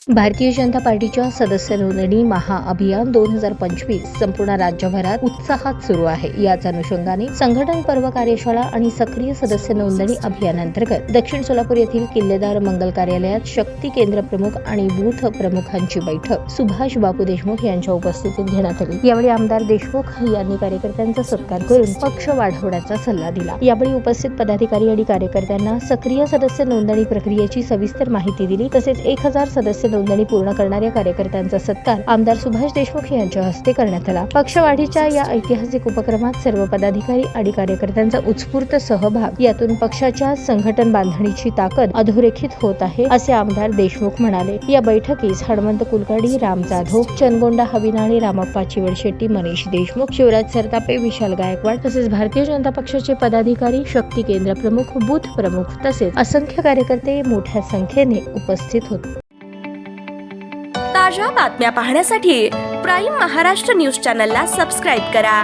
भारतीय जनता पार्टीच्या सदस्य नोंदणी महाअभियान 2025 संपूर्ण राज्यभरात उत्साहात सुरू आहे। याच अनुषंगाने संघटन पर्व कार्यशाळा आणि सक्रिय सदस्य नोंदणी अभियानांतर्गत दक्षिण सोलापूर येथील किल्लेदार मंगल कार्यालयात शक्ती केंद्र प्रमुख आणि बूथ प्रमुखांची बैठक सुभाष बापू देशमुख यांच्या उपस्थितीत घेण्यात आली। यावेळी आमदार देशमुख यांनी कार्यकर्त्यांचा सत्कार करून पक्ष वाढवण्याचा सल्ला दिला। यावेळी उपस्थित पदाधिकारी आणि कार्यकर्त्यांना सक्रिय सदस्य नोंदणी प्रक्रियेची सविस्तर माहिती दिली। तसेच 1000 सदस्य नोंदणी पूर्ण करणाऱ्या कार्यकर्त्यांचा सत्कार आमदार सुभाष देशमुख यांच्या हस्ते करण्यात आला। पक्षवाढीच्या या ऐतिहासिक उपक्रमात सर्व पदाधिकारी आणि कार्यकर्त्यांचा उत्स्फूर्त सहभाग यातून पक्षाच्या संघटन बांधणीची ताकद अधोरेखित होत आहे, असे आमदार देशमुख म्हणाले। या बैठकीस हनुमंत कुलकर्णी, राम जाधव, चनगोंडा हविनाळे, रामप्पा चिवडशेट्टी, मनीष देशमुख, शिवराज सरतापे, विशाल गायकवाड तसेच भारतीय जनता पक्षाचे पदाधिकारी, शक्ती केंद्र प्रमुख, बूथ प्रमुख तसेच असंख्य कार्यकर्ते मोठ्या संख्येने उपस्थित होते। ताज्या बातम्या पाहण्यासाठी प्राईम महाराष्ट्र न्यूज चॅनलला सबस्क्राईब करा।